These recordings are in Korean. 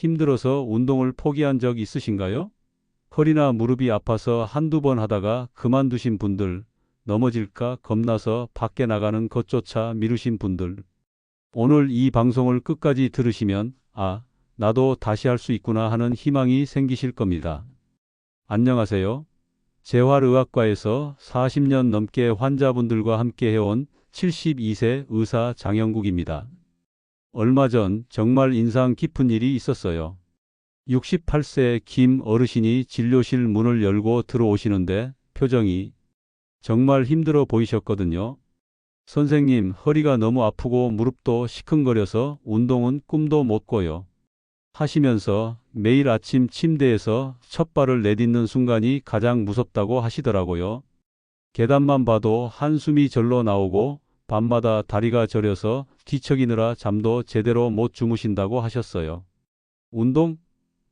힘들어서 운동을 포기한 적 있으신가요? 허리나 무릎이 아파서 한두 번 하다가 그만두신 분들, 넘어질까 겁나서 밖에 나가는 것조차 미루신 분들, 오늘 이 방송을 끝까지 들으시면 아, 나도 다시 할 수 있구나 하는 희망이 생기실 겁니다. 안녕하세요. 재활의학과에서 40년 넘게 환자분들과 함께 해온 72세 의사 장영국입니다. 얼마 전 정말 인상 깊은 일이 있었어요. 68세 김 어르신이 진료실 문을 열고 들어오시는데 표정이 정말 힘들어 보이셨거든요. 선생님, 허리가 너무 아프고 무릎도 시큰거려서 운동은 꿈도 못 꿔요. 하시면서 매일 아침 침대에서 첫 발을 내딛는 순간이 가장 무섭다고 하시더라고요. 계단만 봐도 한숨이 절로 나오고 밤마다 다리가 저려서 뒤척이느라 잠도 제대로 못 주무신다고 하셨어요. 운동?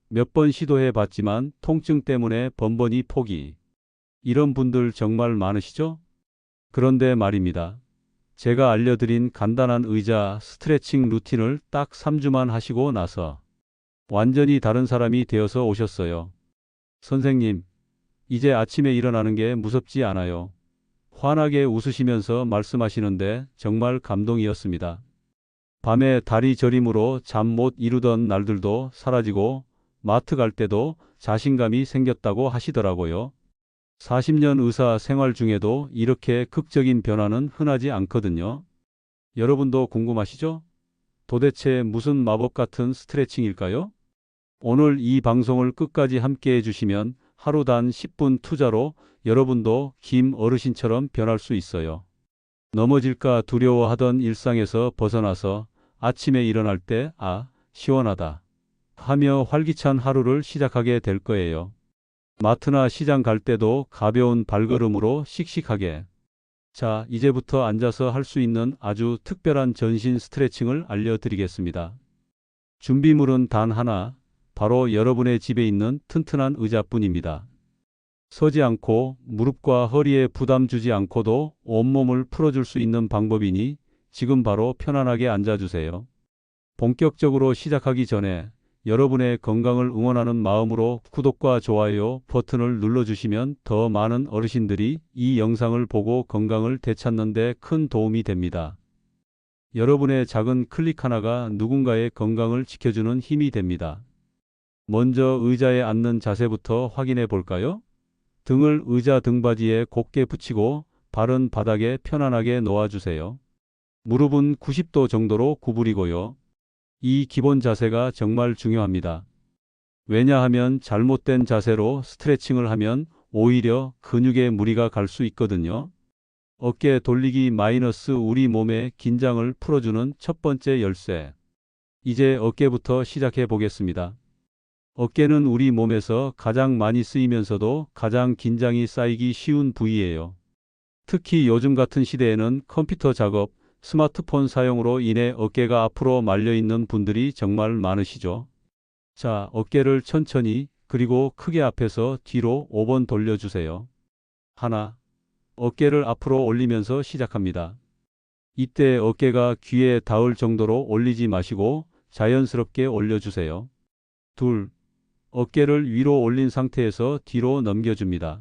몇 번 시도해 봤지만 통증 때문에 번번이 포기. 이런 분들 정말 많으시죠? 그런데 말입니다. 제가 알려드린 간단한 의자 스트레칭 루틴을 딱 3주만 하시고 나서 완전히 다른 사람이 되어서 오셨어요. 선생님, 이제 아침에 일어나는 게 무섭지 않아요. 환하게 웃으시면서 말씀하시는데 정말 감동이었습니다. 밤에 다리 저림으로 잠 못 이루던 날들도 사라지고 마트 갈 때도 자신감이 생겼다고 하시더라고요. 40년 의사 생활 중에도 이렇게 극적인 변화는 흔하지 않거든요. 여러분도 궁금하시죠? 도대체 무슨 마법 같은 스트레칭일까요? 오늘 이 방송을 끝까지 함께 해주시면 하루 단 10분 투자로 여러분도 김 어르신처럼 변할 수 있어요. 넘어질까 두려워하던 일상에서 벗어나서 아침에 일어날 때 아, 시원하다 하며 활기찬 하루를 시작하게 될 거예요. 마트나 시장 갈 때도 가벼운 발걸음으로 씩씩하게. 자, 이제부터 앉아서 할 수 있는 아주 특별한 전신 스트레칭을 알려드리겠습니다. 준비물은 단 하나, 바로 여러분의 집에 있는 튼튼한 의자뿐입니다. 서지 않고 무릎과 허리에 부담 주지 않고도 온몸을 풀어줄 수 있는 방법이니 지금 바로 편안하게 앉아주세요. 본격적으로 시작하기 전에 여러분의 건강을 응원하는 마음으로 구독과 좋아요 버튼을 눌러주시면 더 많은 어르신들이 이 영상을 보고 건강을 되찾는 데 큰 도움이 됩니다. 여러분의 작은 클릭 하나가 누군가의 건강을 지켜주는 힘이 됩니다. 먼저 의자에 앉는 자세부터 확인해 볼까요? 등을 의자 등받이에 곧게 붙이고 발은 바닥에 편안하게 놓아주세요. 무릎은 90도 정도로 구부리고요. 이 기본 자세가 정말 중요합니다. 왜냐하면 잘못된 자세로 스트레칭을 하면 오히려 근육에 무리가 갈 수 있거든요. 어깨 돌리기 마이너스 우리 몸의 긴장을 풀어주는 첫 번째 열쇠. 이제 어깨부터 시작해 보겠습니다. 어깨는 우리 몸에서 가장 많이 쓰이면서도 가장 긴장이 쌓이기 쉬운 부위예요. 특히 요즘 같은 시대에는 컴퓨터 작업, 스마트폰 사용으로 인해 어깨가 앞으로 말려 있는 분들이 정말 많으시죠. 자, 어깨를 천천히 그리고 크게 앞에서 뒤로 5번 돌려주세요. 하나, 어깨를 앞으로 올리면서 시작합니다. 이때 어깨가 귀에 닿을 정도로 올리지 마시고 자연스럽게 올려주세요. 둘, 어깨를 위로 올린 상태에서 뒤로 넘겨줍니다.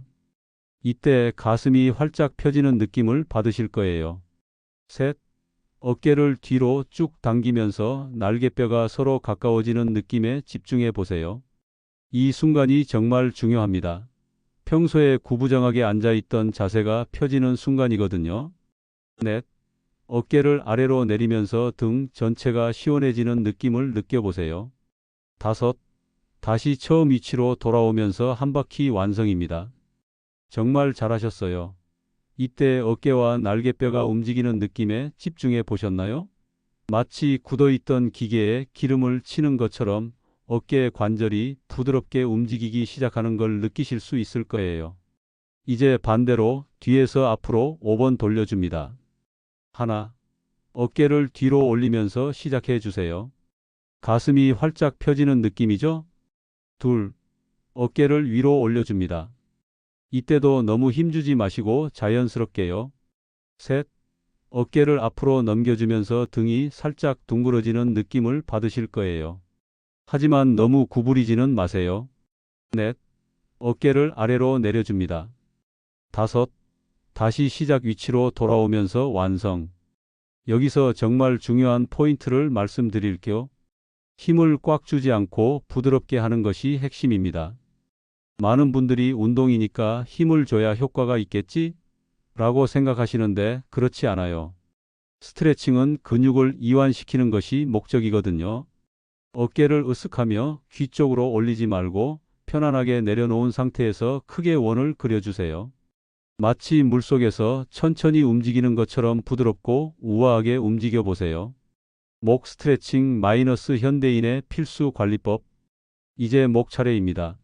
이때 가슴이 활짝 펴지는 느낌을 받으실 거예요. 셋, 어깨를 뒤로 쭉 당기면서 날개뼈가 서로 가까워지는 느낌에 집중해 보세요. 이 순간이 정말 중요합니다. 평소에 구부정하게 앉아있던 자세가 펴지는 순간이거든요. 넷, 어깨를 아래로 내리면서 등 전체가 시원해지는 느낌을 느껴보세요. 다섯, 다시 처음 위치로 돌아오면서 한 바퀴 완성입니다. 정말 잘하셨어요. 이때 어깨와 날개뼈가 움직이는 느낌에 집중해 보셨나요? 마치 굳어있던 기계에 기름을 치는 것처럼 어깨 관절이 부드럽게 움직이기 시작하는 걸 느끼실 수 있을 거예요. 이제 반대로 뒤에서 앞으로 5번 돌려줍니다. 하나, 어깨를 뒤로 올리면서 시작해 주세요. 가슴이 활짝 펴지는 느낌이죠? 둘, 어깨를 위로 올려줍니다. 이때도 너무 힘주지 마시고 자연스럽게요. 셋, 어깨를 앞으로 넘겨주면서 등이 살짝 둥그러지는 느낌을 받으실 거예요. 하지만 너무 구부리지는 마세요. 넷. 어깨를 아래로 내려줍니다. 다섯. 다시 시작 위치로 돌아오면서 완성. 여기서 정말 중요한 포인트를 말씀드릴게요. 힘을 꽉 주지 않고 부드럽게 하는 것이 핵심입니다. 많은 분들이 운동이니까 힘을 줘야 효과가 있겠지? 라고 생각하시는데 그렇지 않아요. 스트레칭은 근육을 이완시키는 것이 목적이거든요. 어깨를 으쓱하며 귀 쪽으로 올리지 말고 편안하게 내려놓은 상태에서 크게 원을 그려주세요. 마치 물속에서 천천히 움직이는 것처럼 부드럽고 우아하게 움직여 보세요. 목 스트레칭 마이너스 현대인의 필수 관리법. 이제 목 차례입니다.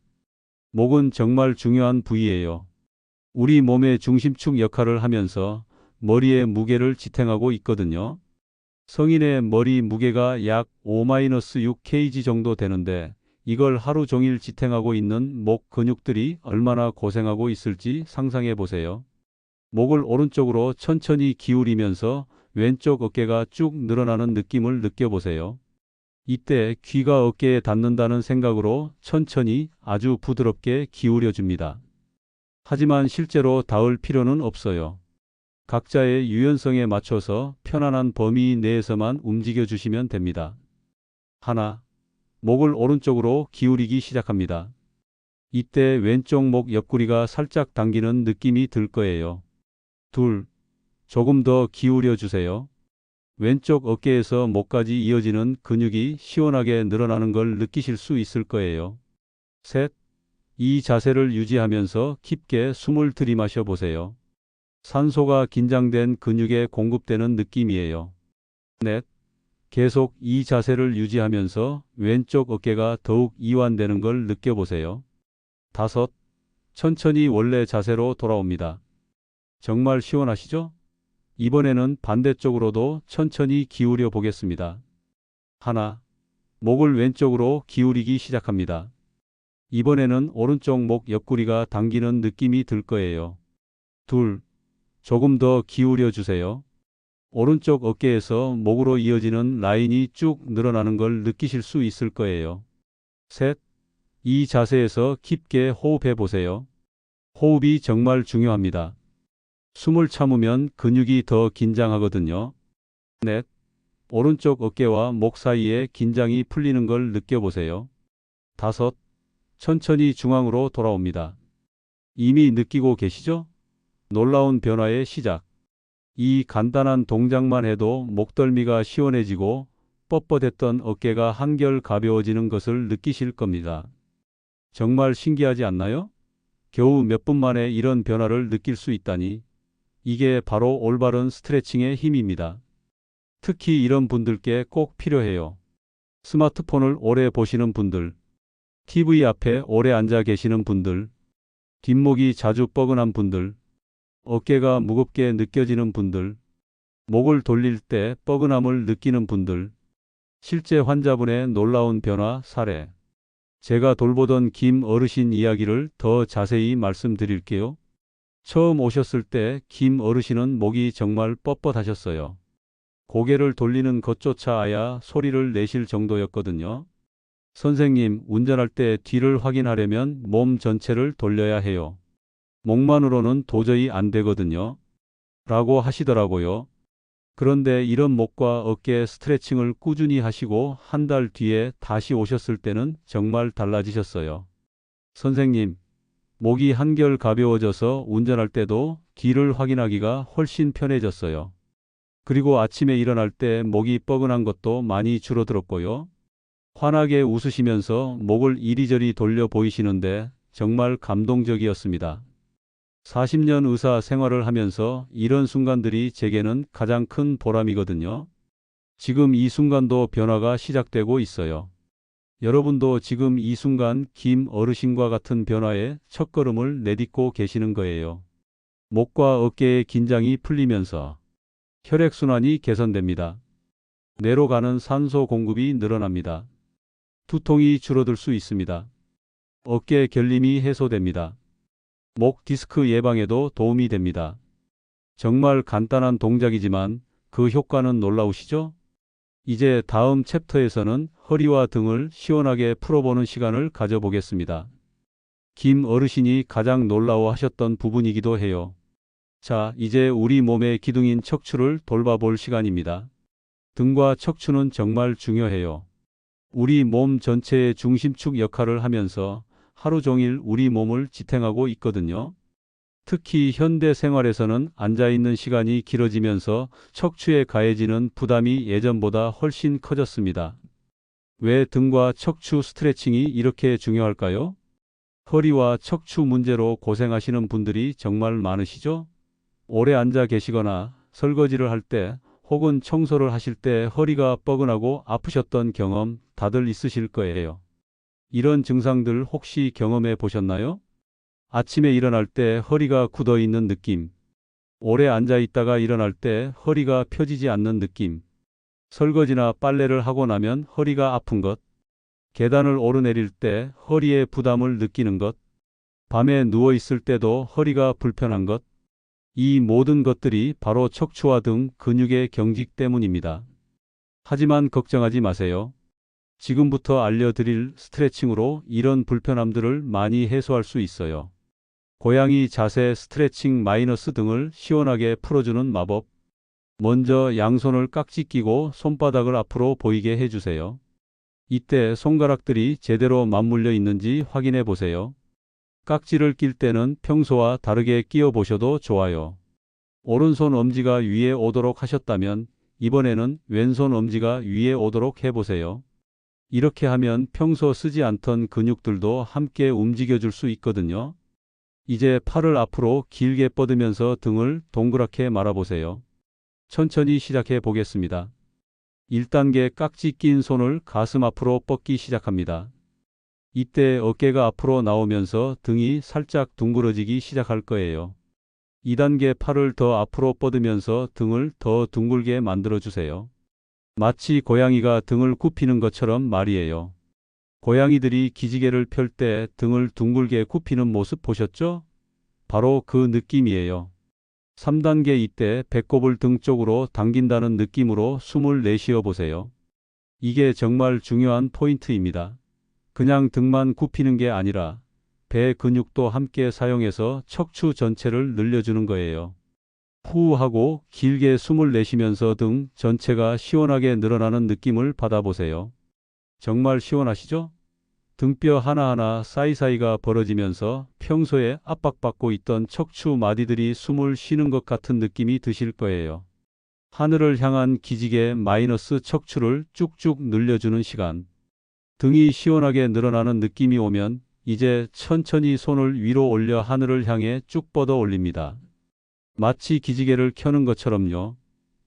목은 정말 중요한 부위예요. 우리 몸의 중심축 역할을 하면서 머리의 무게를 지탱하고 있거든요. 성인의 머리 무게가 약 5-6kg 정도 되는데 이걸 하루 종일 지탱하고 있는 목 근육들이 얼마나 고생하고 있을지 상상해 보세요. 목을 오른쪽으로 천천히 기울이면서 왼쪽 어깨가 쭉 늘어나는 느낌을 느껴보세요. 이때 귀가 어깨에 닿는다는 생각으로 천천히 아주 부드럽게 기울여 줍니다. 하지만 실제로 닿을 필요는 없어요. 각자의 유연성에 맞춰서 편안한 범위 내에서만 움직여 주시면 됩니다. 하나. 목을 오른쪽으로 기울이기 시작합니다. 이때 왼쪽 목 옆구리가 살짝 당기는 느낌이 들 거예요. 둘. 조금 더 기울여 주세요. 왼쪽 어깨에서 목까지 이어지는 근육이 시원하게 늘어나는 걸 느끼실 수 있을 거예요. 셋. 이 자세를 유지하면서 깊게 숨을 들이마셔 보세요. 산소가 긴장된 근육에 공급되는 느낌이에요. 넷. 계속 이 자세를 유지하면서 왼쪽 어깨가 더욱 이완되는 걸 느껴보세요. 다섯. 천천히 원래 자세로 돌아옵니다. 정말 시원하시죠? 이번에는 반대쪽으로도 천천히 기울여 보겠습니다. 하나. 목을 왼쪽으로 기울이기 시작합니다. 이번에는 오른쪽 목 옆구리가 당기는 느낌이 들 거예요. 둘. 조금 더 기울여 주세요. 오른쪽 어깨에서 목으로 이어지는 라인이 쭉 늘어나는 걸 느끼실 수 있을 거예요. 셋. 이 자세에서 깊게 호흡해 보세요. 호흡이 정말 중요합니다. 숨을 참으면 근육이 더 긴장하거든요. 넷. 오른쪽 어깨와 목 사이에 긴장이 풀리는 걸 느껴보세요. 다섯. 천천히 중앙으로 돌아옵니다. 이미 느끼고 계시죠? 놀라운 변화의 시작. 이 간단한 동작만 해도 목덜미가 시원해지고 뻣뻣했던 어깨가 한결 가벼워지는 것을 느끼실 겁니다. 정말 신기하지 않나요? 겨우 몇 분 만에 이런 변화를 느낄 수 있다니. 이게 바로 올바른 스트레칭의 힘입니다. 특히 이런 분들께 꼭 필요해요. 스마트폰을 오래 보시는 분들, TV 앞에 오래 앉아 계시는 분들, 뒷목이 자주 뻐근한 분들, 어깨가 무겁게 느껴지는 분들, 목을 돌릴 때 뻐근함을 느끼는 분들, 실제 환자분의 놀라운 변화 사례. 제가 돌보던 김 어르신 이야기를 더 자세히 말씀드릴게요. 처음 오셨을 때 김 어르신은 목이 정말 뻣뻣하셨어요. 고개를 돌리는 것조차 아야 소리를 내실 정도였거든요. 선생님, 운전할 때 뒤를 확인하려면 몸 전체를 돌려야 해요. 목만으로는 도저히 안 되거든요. 라고 하시더라고요. 그런데 이런 목과 어깨 스트레칭을 꾸준히 하시고 한 달 뒤에 다시 오셨을 때는 정말 달라지셨어요. 선생님, 목이 한결 가벼워져서 운전할 때도 뒤를 확인하기가 훨씬 편해졌어요. 그리고 아침에 일어날 때 목이 뻐근한 것도 많이 줄어들었고요. 환하게 웃으시면서 목을 이리저리 돌려 보이시는데 정말 감동적이었습니다. 40년 의사 생활을 하면서 이런 순간들이 제게는 가장 큰 보람이거든요. 지금 이 순간도 변화가 시작되고 있어요. 여러분도 지금 이 순간 김 어르신과 같은 변화의 첫걸음을 내딛고 계시는 거예요. 목과 어깨의 긴장이 풀리면서 혈액순환이 개선됩니다. 뇌로 가는 산소 공급이 늘어납니다. 두통이 줄어들 수 있습니다. 어깨 결림이 해소됩니다. 목 디스크 예방에도 도움이 됩니다. 정말 간단한 동작이지만 그 효과는 놀라우시죠? 이제 다음 챕터에서는 허리와 등을 시원하게 풀어보는 시간을 가져보겠습니다. 김 어르신이 가장 놀라워하셨던 부분이기도 해요. 자, 이제 우리 몸의 기둥인 척추를 돌봐볼 시간입니다. 등과 척추는 정말 중요해요. 우리 몸 전체의 중심축 역할을 하면서 하루 종일 우리 몸을 지탱하고 있거든요. 특히 현대 생활에서는 앉아있는 시간이 길어지면서 척추에 가해지는 부담이 예전보다 훨씬 커졌습니다. 왜 등과 척추 스트레칭이 이렇게 중요할까요? 허리와 척추 문제로 고생하시는 분들이 정말 많으시죠? 오래 앉아 계시거나 설거지를 할 때 혹은 청소를 하실 때 허리가 뻐근하고 아프셨던 경험 다들 있으실 거예요. 이런 증상들 혹시 경험해 보셨나요? 아침에 일어날 때 허리가 굳어 있는 느낌, 오래 앉아 있다가 일어날 때 허리가 펴지지 않는 느낌, 설거지나 빨래를 하고 나면 허리가 아픈 것, 계단을 오르내릴 때 허리에 부담을 느끼는 것, 밤에 누워 있을 때도 허리가 불편한 것, 이 모든 것들이 바로 척추와 등 근육의 경직 때문입니다. 하지만 걱정하지 마세요. 지금부터 알려드릴 스트레칭으로 이런 불편함들을 많이 해소할 수 있어요. 고양이 자세 스트레칭 마이너스 등을 시원하게 풀어주는 마법. 먼저 양손을 깍지 끼고 손바닥을 앞으로 보이게 해주세요. 이때 손가락들이 제대로 맞물려 있는지 확인해 보세요. 깍지를 낄 때는 평소와 다르게 끼워 보셔도 좋아요. 오른손 엄지가 위에 오도록 하셨다면 이번에는 왼손 엄지가 위에 오도록 해보세요. 이렇게 하면 평소 쓰지 않던 근육들도 함께 움직여 줄 수 있거든요. 이제 팔을 앞으로 길게 뻗으면서 등을 동그랗게 말아보세요. 천천히 시작해 보겠습니다. 1단계 깍지 낀 손을 가슴 앞으로 뻗기 시작합니다. 이때 어깨가 앞으로 나오면서 등이 살짝 둥그러지기 시작할 거예요. 2단계 팔을 더 앞으로 뻗으면서 등을 더 둥글게 만들어 주세요. 마치 고양이가 등을 굽히는 것처럼 말이에요. 고양이들이 기지개를 펼 때 등을 둥글게 굽히는 모습 보셨죠? 바로 그 느낌이에요. 3단계 이때 배꼽을 등 쪽으로 당긴다는 느낌으로 숨을 내쉬어 보세요. 이게 정말 중요한 포인트입니다. 그냥 등만 굽히는 게 아니라 배 근육도 함께 사용해서 척추 전체를 늘려주는 거예요. 후 하고 길게 숨을 내쉬면서 등 전체가 시원하게 늘어나는 느낌을 받아보세요. 정말 시원하시죠? 등뼈 하나하나 사이사이가 벌어지면서 평소에 압박받고 있던 척추 마디들이 숨을 쉬는 것 같은 느낌이 드실 거예요. 하늘을 향한 기지개 마이너스 척추를 쭉쭉 늘려주는 시간. 등이 시원하게 늘어나는 느낌이 오면 이제 천천히 손을 위로 올려 하늘을 향해 쭉 뻗어 올립니다. 마치 기지개를 켜는 것처럼요.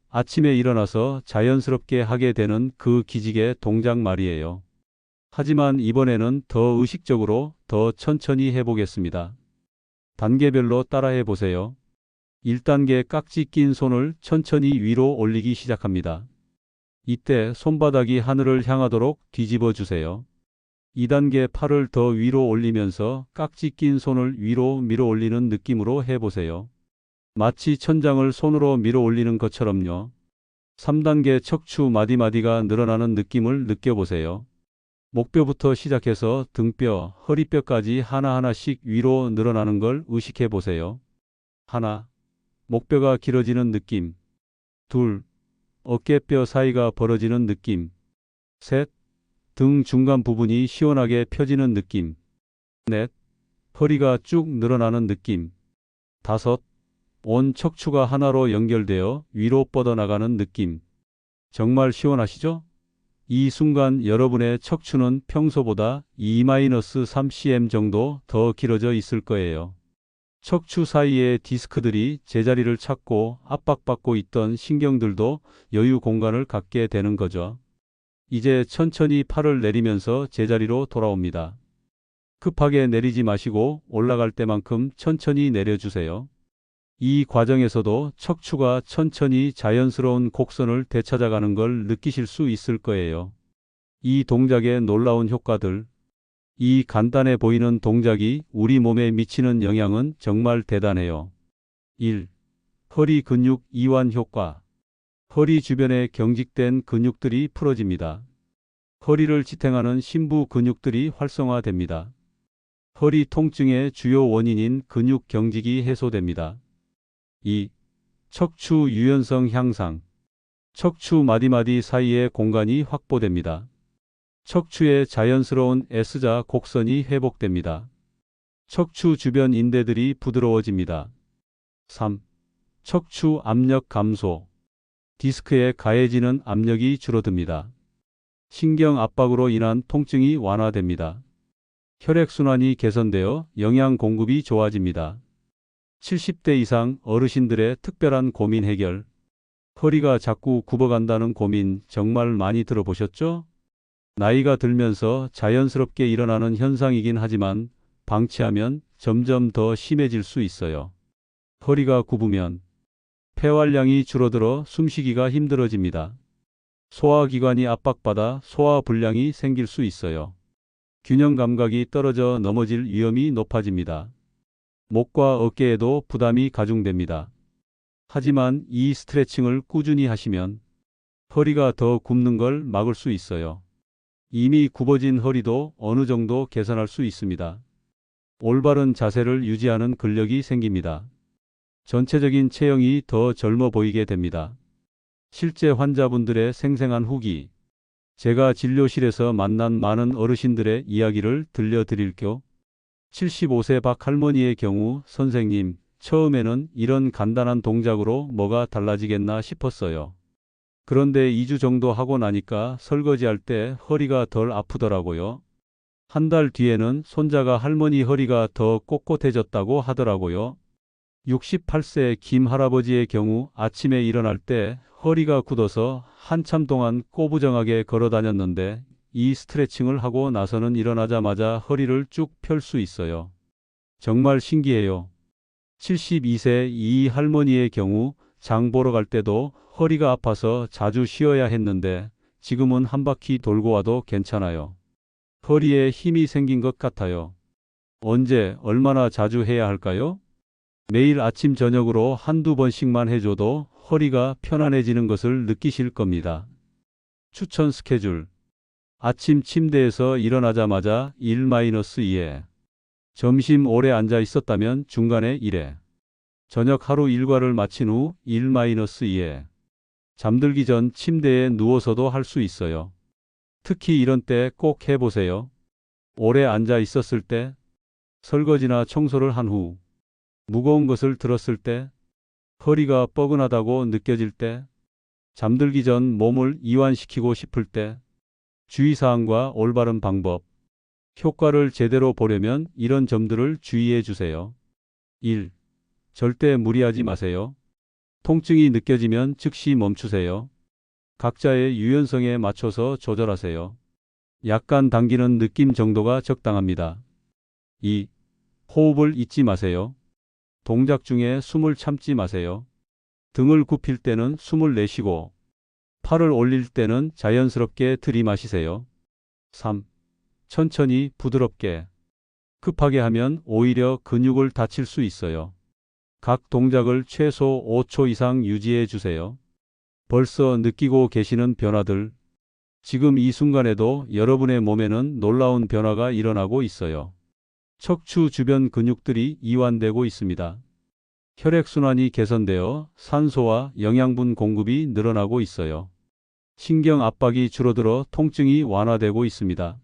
아침에 일어나서 자연스럽게 하게 되는 그 기지개 동작 말이에요. 하지만 이번에는 더 의식적으로 더 천천히 해보겠습니다. 단계별로 따라해 보세요. 1단계 깍지 낀 손을 천천히 위로 올리기 시작합니다. 이때 손바닥이 하늘을 향하도록 뒤집어 주세요. 2단계 팔을 더 위로 올리면서 깍지 낀 손을 위로 밀어 올리는 느낌으로 해보세요. 마치 천장을 손으로 밀어 올리는 것처럼요. 3단계 척추 마디마디가 늘어나는 느낌을 느껴보세요. 목뼈부터 시작해서 등뼈, 허리뼈까지 하나하나씩 위로 늘어나는 걸 의식해 보세요. 하나, 목뼈가 길어지는 느낌. 둘, 어깨뼈 사이가 벌어지는 느낌. 셋, 등 중간 부분이 시원하게 펴지는 느낌. 넷, 허리가 쭉 늘어나는 느낌. 다섯, 온 척추가 하나로 연결되어 위로 뻗어나가는 느낌. 정말 시원하시죠? 이 순간 여러분의 척추는 평소보다 2-3cm 정도 더 길어져 있을 거예요. 척추 사이의 디스크들이 제자리를 찾고 압박받고 있던 신경들도 여유 공간을 갖게 되는 거죠. 이제 천천히 팔을 내리면서 제자리로 돌아옵니다. 급하게 내리지 마시고 올라갈 때만큼 천천히 내려주세요. 이 과정에서도 척추가 천천히 자연스러운 곡선을 되찾아가는 걸 느끼실 수 있을 거예요. 이 동작의 놀라운 효과들, 이 간단해 보이는 동작이 우리 몸에 미치는 영향은 정말 대단해요. 1. 허리 근육 이완 효과. 허리 주변에 경직된 근육들이 풀어집니다. 허리를 지탱하는 심부 근육들이 활성화됩니다. 허리 통증의 주요 원인인 근육 경직이 해소됩니다. 2. 척추 유연성 향상. 척추 마디마디 사이의 공간이 확보됩니다. 척추의 자연스러운 S자 곡선이 회복됩니다. 척추 주변 인대들이 부드러워집니다. 3. 척추 압력 감소. 디스크에 가해지는 압력이 줄어듭니다. 신경 압박으로 인한 통증이 완화됩니다. 혈액순환이 개선되어 영양 공급이 좋아집니다. 70대 이상 어르신들의 특별한 고민 해결. 허리가 자꾸 굽어간다는 고민 정말 많이 들어보셨죠? 나이가 들면서 자연스럽게 일어나는 현상이긴 하지만 방치하면 점점 더 심해질 수 있어요. 허리가 굽으면 폐활량이 줄어들어 숨쉬기가 힘들어집니다. 소화기관이 압박받아 소화불량이 생길 수 있어요. 균형 감각이 떨어져 넘어질 위험이 높아집니다. 목과 어깨에도 부담이 가중됩니다. 하지만 이 스트레칭을 꾸준히 하시면 허리가 더 굽는 걸 막을 수 있어요. 이미 굽어진 허리도 어느 정도 개선할 수 있습니다. 올바른 자세를 유지하는 근력이 생깁니다. 전체적인 체형이 더 젊어 보이게 됩니다. 실제 환자분들의 생생한 후기. 제가 진료실에서 만난 많은 어르신들의 이야기를 들려드릴게요. 75세 박 할머니의 경우 선생님, 처음에는 이런 간단한 동작으로 뭐가 달라지겠나 싶었어요. 그런데 2주 정도 하고 나니까 설거지할 때 허리가 덜 아프더라고요. 한 달 뒤에는 손자가 할머니 허리가 더 꼿꼿해졌다고 하더라고요. 68세 김 할아버지의 경우 아침에 일어날 때 허리가 굳어서 한참 동안 꼬부정하게 걸어 다녔는데 이 스트레칭을 하고 나서는 일어나자마자 허리를 쭉 펼 수 있어요. 정말 신기해요. 72세 이 할머니의 경우 장 보러 갈 때도 허리가 아파서 자주 쉬어야 했는데 지금은 한 바퀴 돌고 와도 괜찮아요. 허리에 힘이 생긴 것 같아요. 언제, 얼마나 자주 해야 할까요? 매일 아침 저녁으로 한두 번씩만 해줘도 허리가 편안해지는 것을 느끼실 겁니다. 추천 스케줄. 아침 침대에서 일어나자마자 1-2회. 점심 오래 앉아 있었다면 중간에 1회. 저녁 하루 일과를 마친 후 1-2회. 잠들기 전 침대에 누워서도 할 수 있어요. 특히 이런 때 꼭 해보세요. 오래 앉아 있었을 때, 설거지나 청소를 한 후, 무거운 것을 들었을 때, 허리가 뻐근하다고 느껴질 때, 잠들기 전 몸을 이완시키고 싶을 때, 주의사항과 올바른 방법. 효과를 제대로 보려면 이런 점들을 주의해 주세요. 1. 절대 무리하지 마세요. 통증이 느껴지면 즉시 멈추세요. 각자의 유연성에 맞춰서 조절하세요. 약간 당기는 느낌 정도가 적당합니다. 2. 호흡을 잊지 마세요. 동작 중에 숨을 참지 마세요. 등을 굽힐 때는 숨을 내쉬고 팔을 올릴 때는 자연스럽게 들이마시세요. 3. 천천히 부드럽게. 급하게 하면 오히려 근육을 다칠 수 있어요. 각 동작을 최소 5초 이상 유지해 주세요. 벌써 느끼고 계시는 변화들. 지금 이 순간에도 여러분의 몸에는 놀라운 변화가 일어나고 있어요. 척추 주변 근육들이 이완되고 있습니다. 혈액순환이 개선되어 산소와 영양분 공급이 늘어나고 있어요. 신경 압박이 줄어들어 통증이 완화되고 있습니다.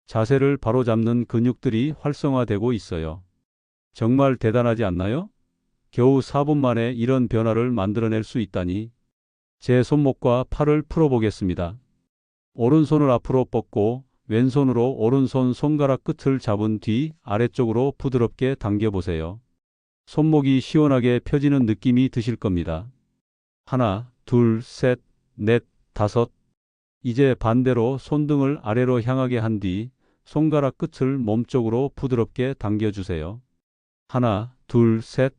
자세를 바로잡는 근육들이 활성화되고 있어요. 정말 대단하지 않나요? 겨우 4분 만에 이런 변화를 만들어낼 수 있다니. 제 손목과 팔을 풀어보겠습니다. 오른손을 앞으로 뻗고 왼손으로 오른손 손가락 끝을 잡은 뒤 아래쪽으로 부드럽게 당겨보세요. 손목이 시원하게 펴지는 느낌이 드실 겁니다. 하나, 둘, 셋, 넷, 다섯. 이제 반대로 손등을 아래로 향하게 한 뒤 손가락 끝을 몸쪽으로 부드럽게 당겨주세요. 하나, 둘, 셋.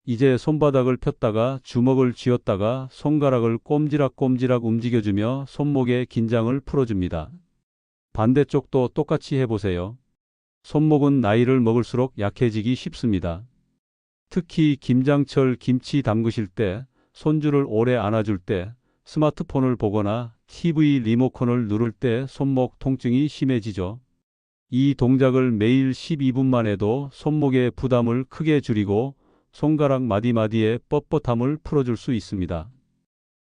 이제 손바닥을 폈다가 주먹을 쥐었다가 손가락을 꼼지락꼼지락 움직여주며 손목의 긴장을 풀어줍니다. 반대쪽도 똑같이 해보세요. 손목은 나이를 먹을수록 약해지기 쉽습니다. 특히 김장철 김치 담그실 때, 손주를 오래 안아줄 때, 스마트폰을 보거나 TV 리모컨을 누를 때 손목 통증이 심해지죠. 이 동작을 매일 12분만 해도 손목의 부담을 크게 줄이고 손가락 마디마디의 뻣뻣함을 풀어줄 수 있습니다.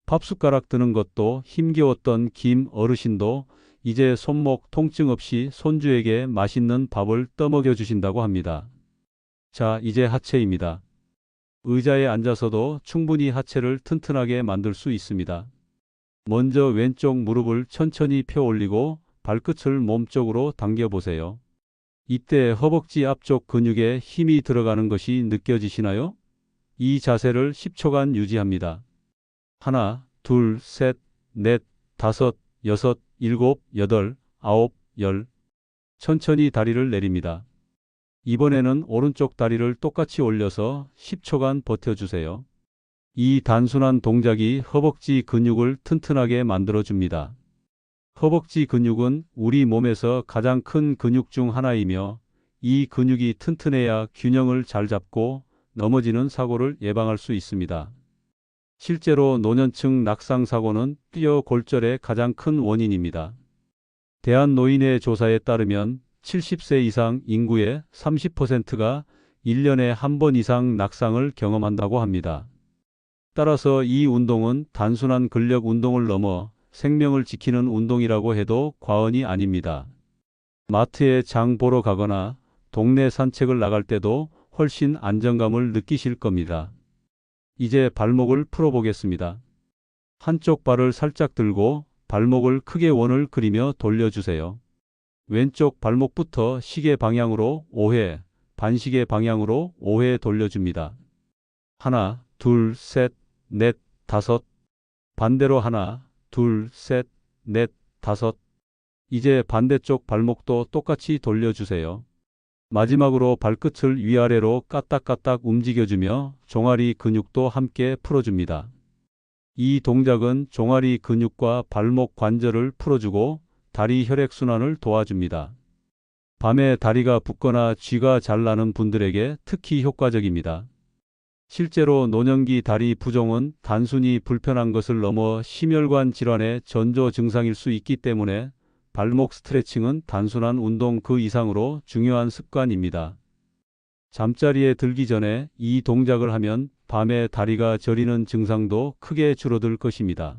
밥숟가락 드는 것도 힘겨웠던 김 어르신도 이제 손목 통증 없이 손주에게 맛있는 밥을 떠먹여 주신다고 합니다. 자, 이제 하체입니다. 의자에 앉아서도 충분히 하체를 튼튼하게 만들 수 있습니다. 먼저 왼쪽 무릎을 천천히 펴 올리고 발끝을 몸쪽으로 당겨 보세요. 이때 허벅지 앞쪽 근육에 힘이 들어가는 것이 느껴지시나요? 이 자세를 10초간 유지합니다. 하나, 둘, 셋, 넷, 다섯, 여섯, 일곱, 여덟, 아홉, 열. 천천히 다리를 내립니다. 이번에는 오른쪽 다리를 똑같이 올려서 10초간 버텨주세요. 이 단순한 동작이 허벅지 근육을 튼튼하게 만들어줍니다. 허벅지 근육은 우리 몸에서 가장 큰 근육 중 하나이며 이 근육이 튼튼해야 균형을 잘 잡고 넘어지는 사고를 예방할 수 있습니다. 실제로 노년층 낙상 사고는 뼈 골절의 가장 큰 원인입니다. 대한노인회 조사에 따르면 70세 이상 인구의 30%가 1년에 한 번 이상 낙상을 경험한다고 합니다. 따라서 이 운동은 단순한 근력 운동을 넘어 생명을 지키는 운동이라고 해도 과언이 아닙니다. 마트에 장 보러 가거나 동네 산책을 나갈 때도 훨씬 안정감을 느끼실 겁니다. 이제 발목을 풀어보겠습니다. 한쪽 발을 살짝 들고 발목을 크게 원을 그리며 돌려주세요. 왼쪽 발목부터 시계 방향으로 5회, 반시계 방향으로 5회 돌려줍니다. 하나, 둘, 셋, 넷, 다섯. 반대로 하나, 둘, 셋, 넷, 다섯. 이제 반대쪽 발목도 똑같이 돌려주세요. 마지막으로 발끝을 위아래로 까딱까딱 움직여주며 종아리 근육도 함께 풀어줍니다. 이 동작은 종아리 근육과 발목 관절을 풀어주고 다리 혈액순환을 도와줍니다. 밤에 다리가 붓거나 쥐가 잘 나는 분들에게 특히 효과적입니다. 실제로 노년기 다리 부종은 단순히 불편한 것을 넘어 심혈관 질환의 전조 증상일 수 있기 때문에 발목 스트레칭은 단순한 운동 그 이상으로 중요한 습관입니다. 잠자리에 들기 전에 이 동작을 하면 밤에 다리가 저리는 증상도 크게 줄어들 것입니다.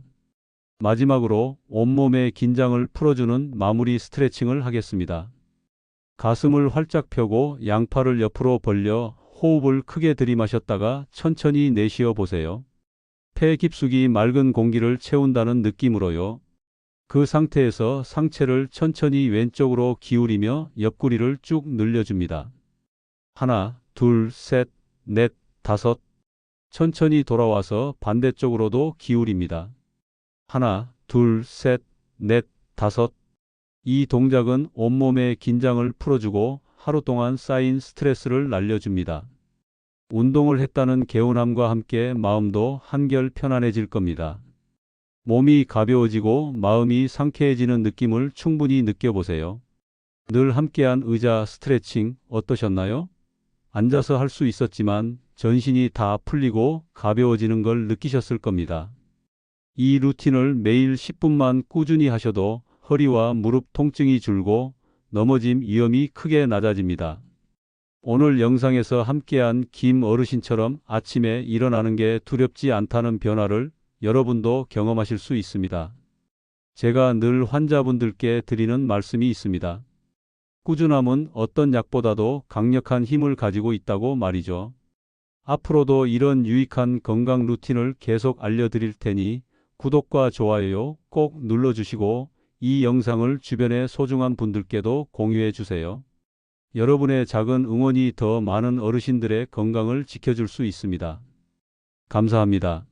마지막으로 온몸의 긴장을 풀어주는 마무리 스트레칭을 하겠습니다. 가슴을 활짝 펴고 양팔을 옆으로 벌려 호흡을 크게 들이마셨다가 천천히 내쉬어 보세요. 폐 깊숙이 맑은 공기를 채운다는 느낌으로요. 그 상태에서 상체를 천천히 왼쪽으로 기울이며 옆구리를 쭉 늘려줍니다. 하나, 둘, 셋, 넷, 다섯. 천천히 돌아와서 반대쪽으로도 기울입니다. 하나, 둘, 셋, 넷, 다섯. 이 동작은 온몸의 긴장을 풀어주고 하루 동안 쌓인 스트레스를 날려줍니다. 운동을 했다는 개운함과 함께 마음도 한결 편안해질 겁니다. 몸이 가벼워지고 마음이 상쾌해지는 느낌을 충분히 느껴보세요. 늘 함께한 의자 스트레칭 어떠셨나요? 앉아서 할 수 있었지만 전신이 다 풀리고 가벼워지는 걸 느끼셨을 겁니다. 이 루틴을 매일 10분만 꾸준히 하셔도 허리와 무릎 통증이 줄고 넘어짐 위험이 크게 낮아집니다. 오늘 영상에서 함께한 김 어르신처럼 아침에 일어나는 게 두렵지 않다는 변화를 여러분도 경험하실 수 있습니다. 제가 늘 환자분들께 드리는 말씀이 있습니다. 꾸준함은 어떤 약보다도 강력한 힘을 가지고 있다고 말이죠. 앞으로도 이런 유익한 건강 루틴을 계속 알려드릴 테니 구독과 좋아요 꼭 눌러주시고 이 영상을 주변의 소중한 분들께도 공유해 주세요. 여러분의 작은 응원이 더 많은 어르신들의 건강을 지켜줄 수 있습니다. 감사합니다.